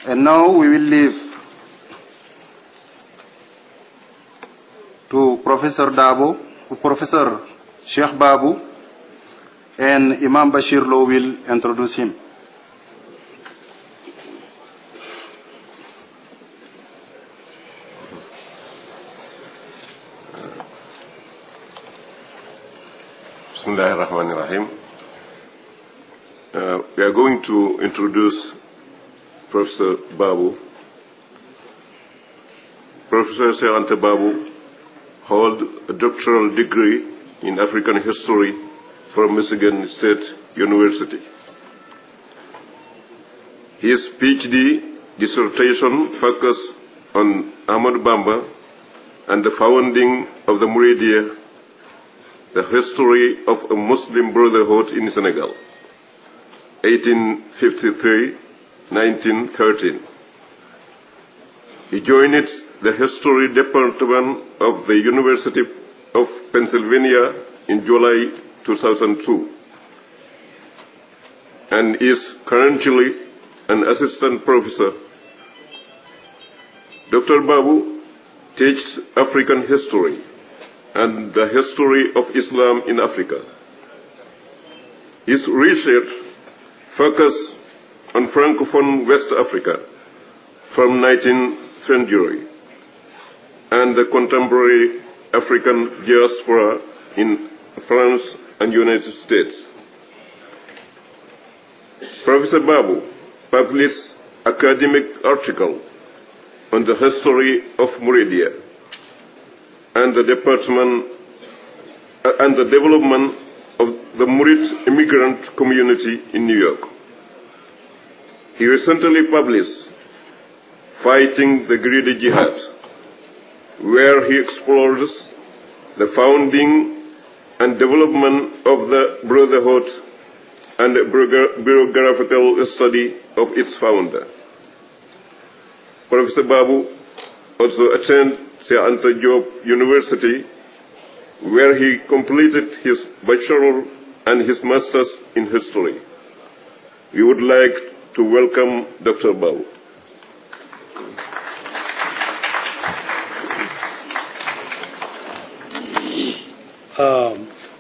And now we will leave to Professor Cheikh Babou, and Imam Bashir Lo will introduce him. Bismillahirrahmanirrahim. We are going to introduce Professor Babou. Professor Cheikh A. Babou holds a doctoral degree in African history from Michigan State University. His PhD dissertation focused on Ahmad Bamba and the founding of the Mouridia, the history of a Muslim brotherhood in Senegal, 1853-1913. He joined the History Department of the University of Pennsylvania in July 2002 and is currently an assistant professor. Dr. Babou teaches African history and the history of Islam in Africa. His research focuses on Francophone West Africa from 19th century and the contemporary African diaspora in France and United States. Professor Babou published academic articles on the history of Mouridia and the development of the Murid immigrant community in New York. He recently published Fighting the Greedy Jihad, where he explores the founding and development of the Brotherhood and a biographical study of its founder. Professor Babou also attended Cheikh Anta Diop University, where he completed his bachelor and his master's in history. We would like to welcome Dr. Babou.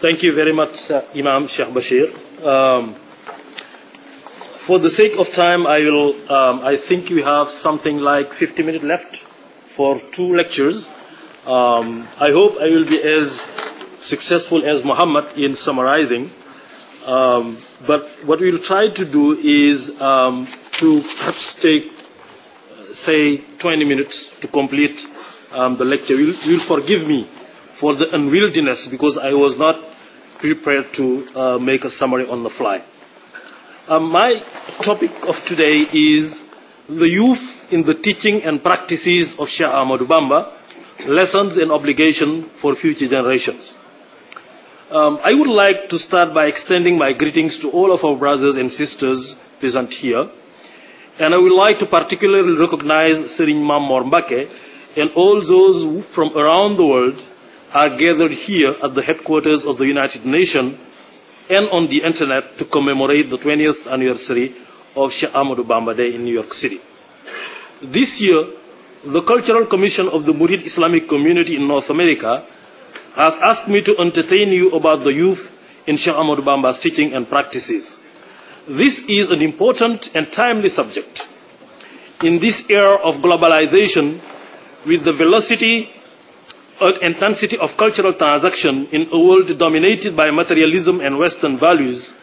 Thank you very much, Imam Sheikh Bashir. For the sake of time, I think we have something like 50 minutes left for 2 lectures. I hope I will be as successful as Muhammad in summarizing. But what we'll try to do is to perhaps take, say, 20 minutes to complete the lecture. You'll forgive me for the unwieldiness because I was not prepared to make a summary on the fly. My topic of today is the youth in the teaching and practices of Cheikh Ahmadou Bamba, lessons and obligation for future generations. I would like to start by extending my greetings to all of our brothers and sisters present here. And I would like to particularly recognize Serigne Mamor Mbake and all those who from around the world are gathered here at the headquarters of the United Nations and on the internet to commemorate the 20th anniversary of Cheikh Ahmadou Bamba Day in New York City. This year, the Cultural Commission of the Murid Islamic Community in North America has asked me to entertain you about the youth in Cheikh Ahmadou Bamba's teaching and practices. This is an important and timely subject. In this era of globalization, with the velocity and intensity of cultural transaction in a world dominated by materialism and Western values,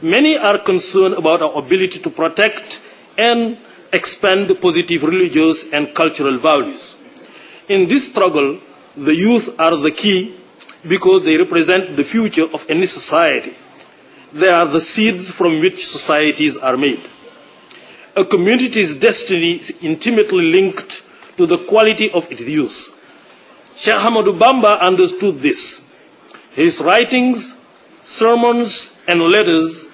many are concerned about our ability to protect and expand positive religious and cultural values. In this struggle, the youth are the key because they represent the future of any society. They are the seeds from which societies are made. A community's destiny is intimately linked to the quality of its youth. Cheikh Ahmadou Bamba understood this. His writings, sermons, and letters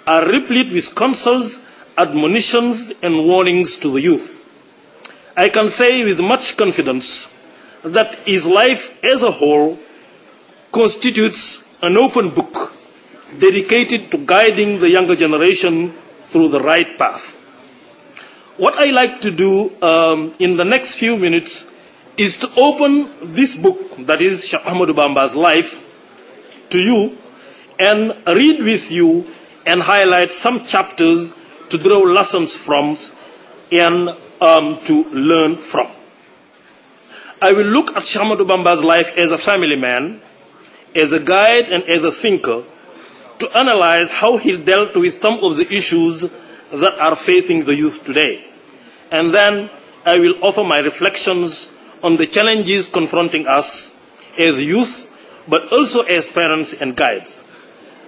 are replete with counsels, admonitions, and warnings to the youth. I can say with much confidence that his life as a whole constitutes an open book dedicated to guiding the younger generation through the right path. What I like to do in the next few minutes is to open this book, that is Cheikh Ahmadou Bamba's life, to you and read with you and highlight some chapters to draw lessons from and to learn from. I will look at Cheikh Ahmadou Bamba's life as a family man, as a guide and as a thinker, to analyze how he dealt with some of the issues that are facing the youth today. And then I will offer my reflections on the challenges confronting us as youth, but also as parents and guides.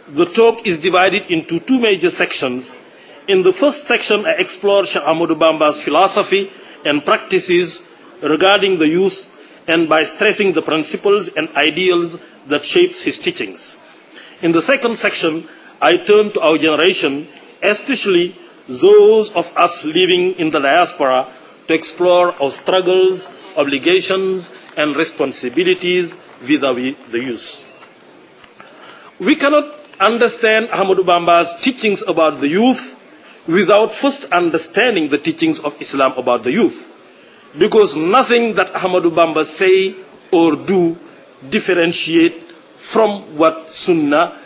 The talk is divided into two major sections. In the first section, I explore Cheikh Ahmadou Bamba's philosophy and practices regarding the youth, and by stressing the principles and ideals that shapes his teachings. In the second section, I turn to our generation, especially those of us living in the diaspora, to explore our struggles, obligations, and responsibilities vis-à-vis the youth. We cannot understand Ahmadou Bamba's teachings about the youth without first understanding the teachings of Islam about the youth, because nothing that Ahmadou Bamba say or do differentiate from what Sunnah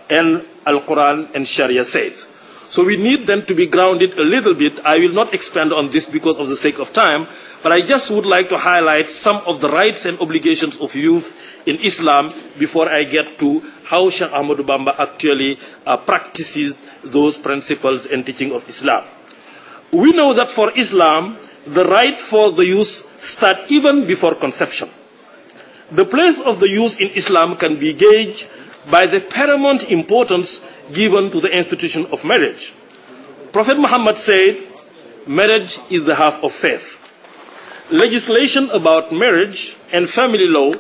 and Al-Quran and Sharia says. So we need then to be grounded a little bit. I will not expand on this because of the sake of time, but I just would like to highlight some of the rights and obligations of youth in Islam before I get to how Cheikh Ahmadou Bamba actually practices those principles and teaching of Islam. We know that for Islam, the right for the youth start even before conception. The place of the youth in Islam can be gauged by the paramount importance given to the institution of marriage. Prophet Muhammad said, marriage is the half of faith. Legislation about marriage and family law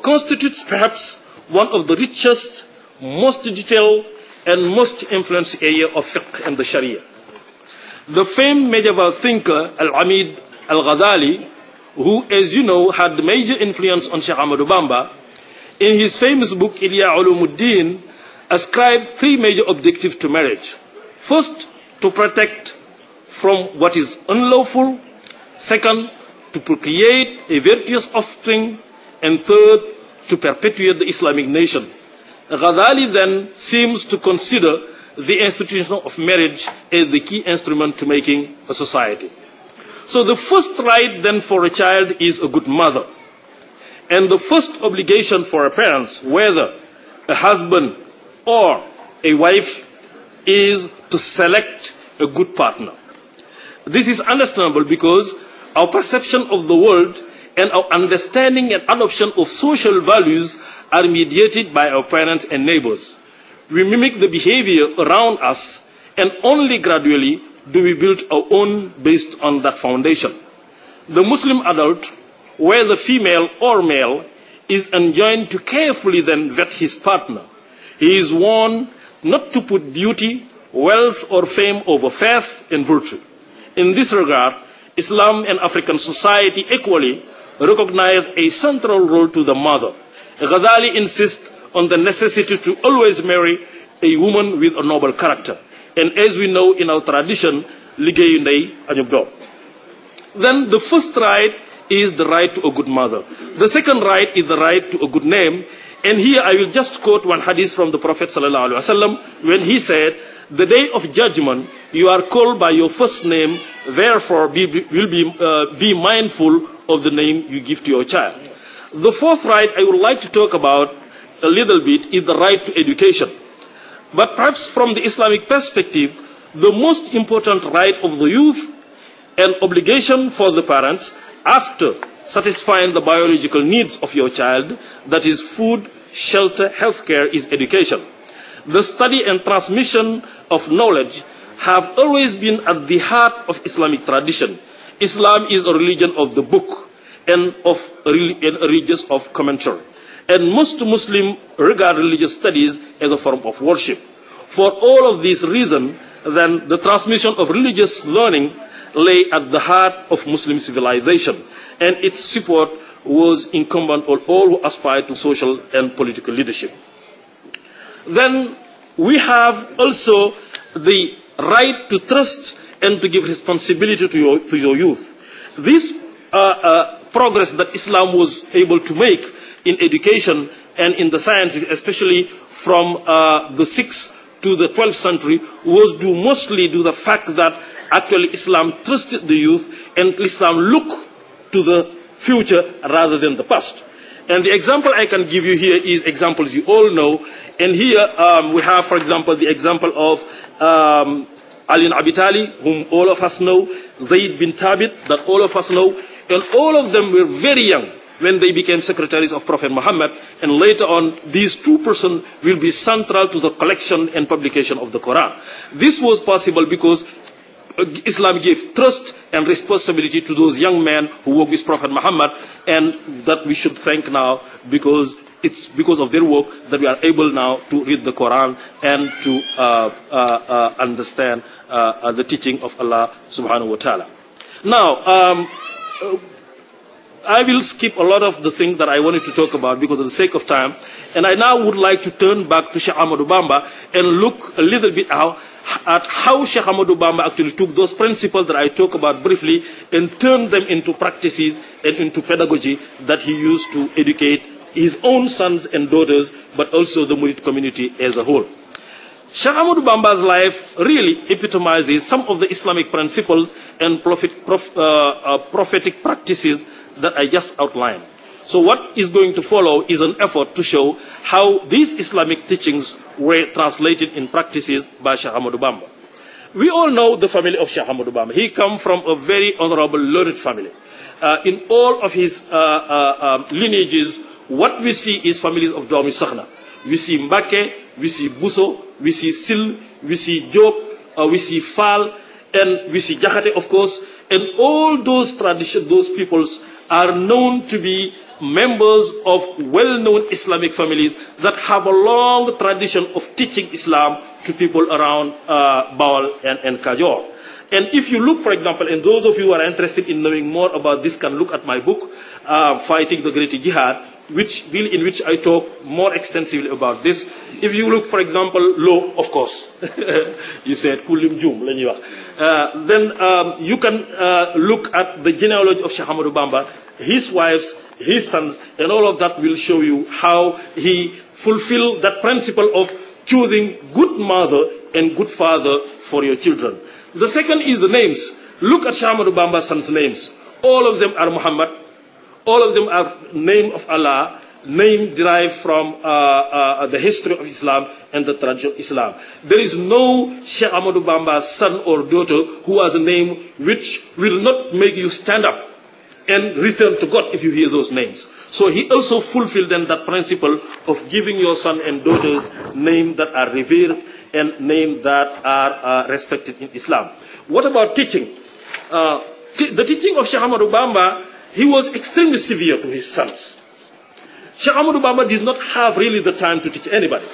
constitutes perhaps one of the richest, most detailed, and most influential area of fiqh and the Sharia. The famed medieval thinker Al-Amid Al-Ghazali, who, as you know, had major influence on Cheikh Ahmadou Bamba, in his famous book Ihya Ulumuddin, ascribed three major objectives to marriage. First, to protect from what is unlawful. Second, to procreate a virtuous offspring. And third, to perpetuate the Islamic nation. Ghazali then seems to consider the institution of marriage as the key instrument to making a society. So the first right then for a child is a good mother. And the first obligation for a parent, whether a husband or a wife, is to select a good partner. This is understandable because our perception of the world and our understanding and adoption of social values are mediated by our parents and neighbors. We mimic the behavior around us, and only gradually do we build our own based on that foundation. The Muslim adult, whether female or male, is enjoined to carefully then vet his partner. He is warned not to put beauty, wealth, or fame over faith and virtue. In this regard, Islam and African society equally recognize a central role to the mother. Ghazali insists on the necessity to always marry a woman with a noble character. And as we know in our tradition, liggéeyu ndey añub doom. Then the first right is the right to a good mother. The second right is the right to a good name. And here I will just quote one hadith from the Prophet ﷺ when he said, the day of judgment you are called by your first name, therefore be mindful of the name you give to your child. The fourth right I would like to talk about a little bit is the right to education. But perhaps from the Islamic perspective, the most important right of the youth and obligation for the parents after satisfying the biological needs of your child, that is food, shelter, healthcare, is education. The study and transmission of knowledge have always been at the heart of Islamic tradition. Islam is a religion of the book and a religion of commentary. And most Muslims regard religious studies as a form of worship. For all of these reasons, then the transmission of religious learning lay at the heart of Muslim civilization, and its support was incumbent on all who aspire to social and political leadership. Then we have also the right to trust and to give responsibility to your youth. This progress that Islam was able to make in education and in the sciences, especially from the 6th to the 12th century, was due mostly to the fact that actually Islam trusted the youth and Islam looked to the future rather than the past. And the example I can give you here is examples you all know. And here we have, for example, the example of Ali ibn Abi Talib, whom all of us know, Zayd bin Thabit, that all of us know, and all of them were very young when they became secretaries of Prophet Muhammad, and later on, these two persons will be central to the collection and publication of the Quran. This was possible because Islam gave trust and responsibility to those young men who work with Prophet Muhammad, and that we should thank now because it's because of their work that we are able now to read the Quran and to understand the teaching of Allah subhanahu wa ta'ala. Now, I will skip a lot of the things that I wanted to talk about because of the sake of time, and I now would like to turn back to Cheikh Ahmadou Bamba and look a little bit at how Cheikh Ahmadou Bamba actually took those principles that I talked about briefly and turned them into practices and into pedagogy that he used to educate his own sons and daughters, but also the Murid community as a whole. Cheikh Ahmadou Bamba's life really epitomizes some of the Islamic principles and prophetic practices that I just outlined. So what is going to follow is an effort to show how these Islamic teachings were translated in practices by Cheikh Ahmadou Bamba. We all know the family of Cheikh Ahmadou Bamba. He comes from a very honorable, learned family. In all of his lineages, what we see is families of Doomi Soxna. We see Mbake, we see Buso, we see Sil, we see Job, we see Fall, and we see Jaxate, of course. And all those traditions, those peoples are known to be members of well-known Islamic families that have a long tradition of teaching Islam to people around Bawal and Kajor. And if you look, for example, and those of you who are interested in knowing more about this can look at my book, Fighting the Great Jihad, in which I talk more extensively about this. If you look, for example, Lo, of course, you said Kulim Jum, then you can look at the genealogy of Cheikh Ahmadou Bamba, his wives, his sons, and all of that will show you how he fulfilled that principle of choosing good mother and good father for your children. The second is the names. Look at Cheikh Ahmadou Bamba's sons' names. All of them are Muhammad. All of them are name of Allah, name derived from the history of Islam and the tradition of Islam. There is no Cheikh Ahmadou Bamba's son or daughter who has a name which will not make you stand up and return to God if you hear those names. So he also fulfilled then that principle of giving your son and daughters names that are revered and names that are respected in Islam. What about teaching? The teaching of Cheikh Ahmadou Bamba, he was extremely severe to his sons. Cheikh Ahmadou Bamba did not have really the time to teach anybody.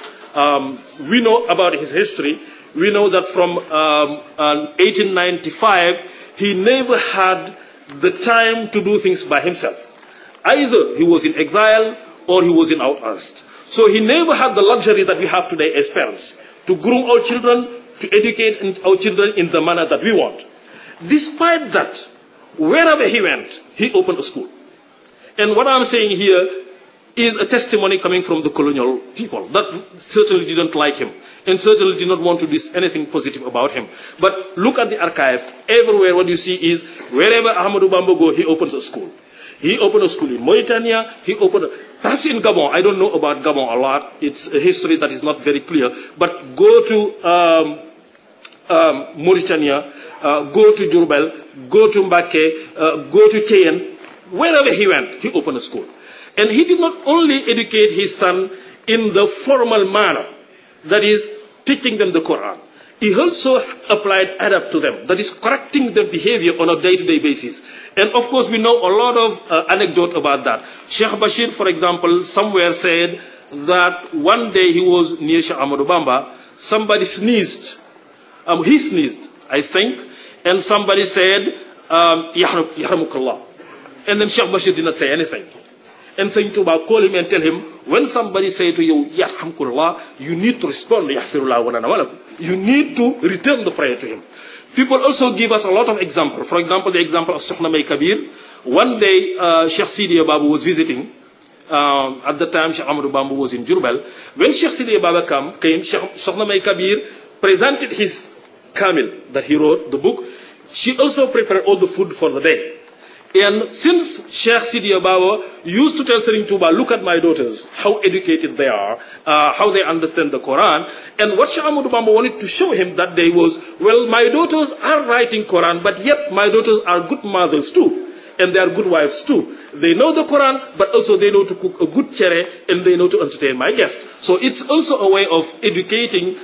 We know about his history. We know that from 1895, he never had the time to do things by himself. Either he was in exile or he was in house arrest. So he never had the luxury that we have today as parents, to groom our children, to educate our children in the manner that we want. Despite that, wherever he went, he opened a school. And what I'm saying here is a testimony coming from the colonial people that certainly didn't like him and certainly did not want to do anything positive about him. But look at the archive. Everywhere what you see is wherever Ahmadou Bamba go, he opens a school. He opened a school in Mauritania. He opened, perhaps in Gabon. I don't know about Gabon a lot. It's a history that is not very clear. But go to Mauritania, go to Diourbel, go to Mbake, go to Thièyène. Wherever he went, he opened a school. And he did not only educate his son in the formal manner, that is, teaching them the Quran. He also applied adab to them, that is, correcting their behavior on a day-to-day basis. And of course, we know a lot of anecdote about that. Sheikh Bashir, for example, somewhere said that one day he was near Cheikh Ahmadou Bamba, somebody sneezed. He sneezed, I think, and somebody said, Yahramukallah. And then Sheikh Bashir did not say anything. And Sayyid Touba called him and tell him, when somebody say to you, Yarhamkullah, you need to respond, Yahfirullah wa lana wa lakum. You need to return the prayer to him. People also give us a lot of examples. For example, the example of Sokhna May Kabir. One day, Cheikh A Babou was visiting. At the time, Cheikh Amadou Bamba was in Jurbel. When Cheikh A Baba came, Sokhna May Kabir presented his Kamil that he wrote, the book. She also prepared all the food for the day. And since Sheikh Sidiya Baba used to tell Serigne Touba, look at my daughters, how educated they are, how they understand the Quran. And what Sheikh Ahmadou Bamba wanted to show him that day was, well, my daughters are writing Quran, but yet my daughters are good mothers too. And they are good wives too. They know the Quran, but also they know to cook a good chere, and they know to entertain my guests. So it's also a way of educating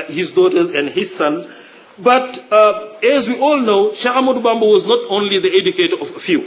his daughters and his sons. But as we all know, Cheikh Ahmadou Bamba was not only the educator of a few.